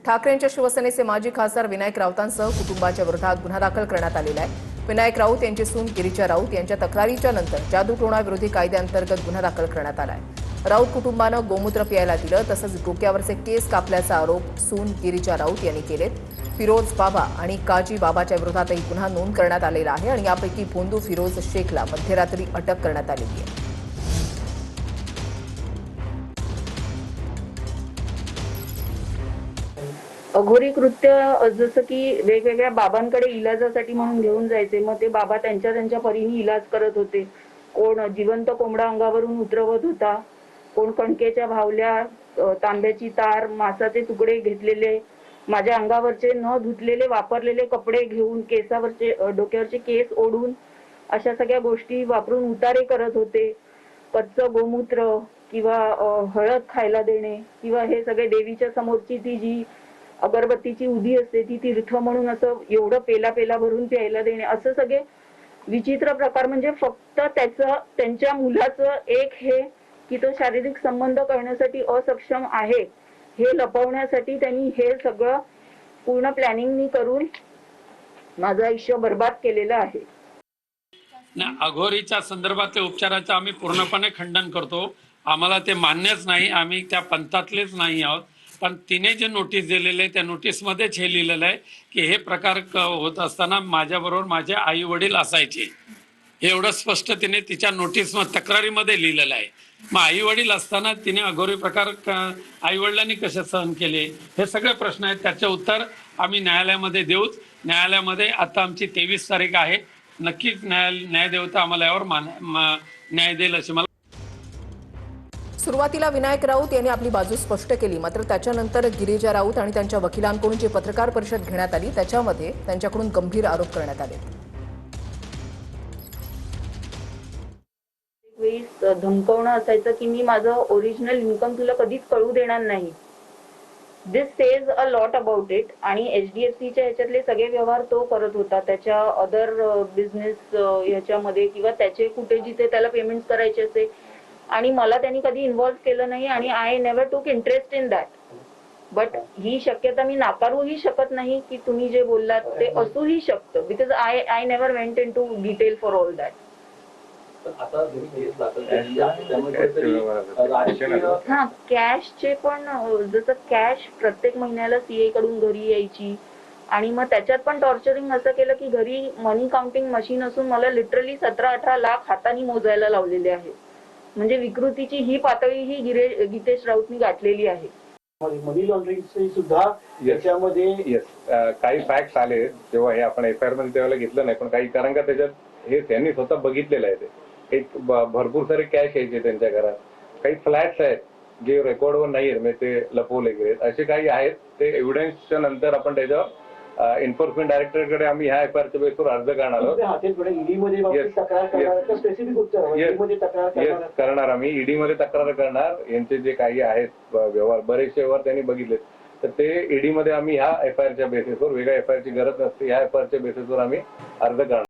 ठाकरेंच्या शिवसेनेचे माजी खासदार विनायक राऊतांसह कुटुंबाच्या विरोधात गुन्हा दाखल करण्यात आलेला आहे। विनायक राऊत यांची सून गिरीजा राऊत यांच्या तक्रारीच्या नंतर जादूटोणा कायद्याअंतर्गत गुन्हा दाखल करण्यात आला आहे। राऊत कुटुंबानं गोमूत्र पियायला दिलं तसंच डोक्यावरचे केस कापल्याचा आरोप सून गिरीजा राऊत यांनी केलेत। फिरोज बाबा आणि काजी बाबाच्या विरोधातही गुन्हा नोंद करण्यात आलेला आहे आणि यापैकी भोंदू फिरोज शेखला मध्यरात्री अटक करण्यात आलेली आहे। अघोरी कृत्य जसं की वेगवेगळ्या बाबांकडे इलाजासाठी म्हणून घेऊन जायचे, मग ते बाबा त्यांच्या परीने इलाज करत होते। कोण जिवंत कोंबडा अंगावरून उतरवत होता, कोण कणकेच्या भावल्या, तांब्याची तार, मांसाचे तुकडे घेतलेले, माझ्या अंगावरचे न धुतलेले वापरलेले कपडे घेऊन केसावरचे डोक्यावरचे केस ओढून अशा सगळ्या गोष्टी वापरून उतारे करत होते। कच्चं गोमूत्र किंवा हळद खायला देणे किंवा हे सगळे देवीच्या समोरची ती जी अगरबत्तीची उधी असते ती तीर्थ म्हणून असं एवढं पेला भरून प्यायला देणे, असं सगळे विचित्र प्रकार। म्हणजे फक्त त्यांच्या मुलाचं एक हे की तो शारीरिक संबंध करण्यासाठी असक्षम आहे हे लपवण्यासाठी त्यांनी हे सगळं पूर्ण प्लॅनिंगनी करून माझं आयुष्य बर्बाद केलेलं आहे। अघोरीच्या संदर्भातल्या उपचाराचं आम्ही पूर्णपणे खंडन करतो। आम्हाला ते मान्यच नाही, आम्ही त्या पंथातलेच नाही आहोत। पण तिने जे नोटीस दिलेले त्या नोटीसमध्येच हे लिहिलेलं आहे की हे प्रकार होत असताना माझ्याबरोबर माझे आई वडील असायचे, हे एवढं स्पष्ट तिने तिच्या नोटीस तक्रारीमध्ये लिहिलेलं आहे। मग आई वडील असताना तिने अघोरी प्रकार आई वडिलांनी कसे सहन केले, हे सगळे प्रश्न आहेत। त्याचे उत्तर आम्ही न्यायालयामध्ये देऊच। न्यायालयामध्ये आता आमची 23 तारीख आहे, नक्कीच न्यायदेवता आम्हाला यावर न्याय देईल अशी मला। सुरुवातीला विनायक राऊत यांनी आपली बाजू स्पष्ट केली, मात्र त्याच्यानंतर गिरीजा राऊत आणि त्यांच्या वकिलांकडून जी पत्रकार परिषद घेण्यात आली त्याच्यामध्ये त्यांच्याकडून गंभीर आरोप करण्यात आले। धमकावणं असायचं की मी माझं ओरिजिनल इन्कम तुला कधीच कळू देणार नाही। This says a lot about it. आणि HDFCच्या ह्याच्यातले सगळे व्यवहार तो करत होता, त्याच्या अदर बिझनेस ह्याच्यामध्ये किंवा त्याचे कुठे जिथे त्याला पेमेंट करायचे असे, आणि मला त्यांनी कधी इन्व्हॉल्व केलं नाही आणि आय नेव्हर टूक interest in that. But he शक्यता मी नाकारूही शकत नाही की तुम्ही जे बोललात ते असूही शकतं, because I never went into detail for all that. हा, कॅशचे पण जसं कॅश प्रत्येक महिन्याला CA कडून घरी यायची आणि मग त्याच्यात पण टॉर्चरिंग असं केलं की घरी मनी काउंटिंग मशीन असून मला लिटरली 17-18 लाख हाताने मोजायला लावलेले आहे। म्हणजे विकृतीची ही पातळी ही गीतेश राऊतनी गाठलेली आहे। मनी लॉन्ड्रिंग सुद्धा याच्यामध्ये काही फॅक्ट्स आले जेव्हा हे आपण FIR मध्ये तेव्हा घेतलं नाही, पण काही कारण का त्याच्यात हे त्यांनी स्वतः बघितलेलं आहे। ते एक भरपूर सारे कॅश यायचे त्यांच्या घरात, काही फ्लॅट्स आहेत जे रेकॉर्डवर नाही आहेत, म्हणजे ते लपवले गेलेत, असे काही आहेत। ते एव्हिडन्सच्या नंतर आपण त्याच्या एन्फोर्समेंट डायरेक्टरकडे आम्ही ह्या FIRच्या बेसवर अर्ज करणार आहोत। करणार आम्ही ED मध्ये तक्रार करणार। यांचे जे काही आहेत व्यवहार, बरेचसे व्यवहार त्यांनी बघितले, तर ते ED मध्ये आम्ही ह्या FIRच्या बेसिसवर, वेगळ्या FIRची गरज नसते, ह्या FIRच्या बेसिसवर आम्ही अर्ज करणार।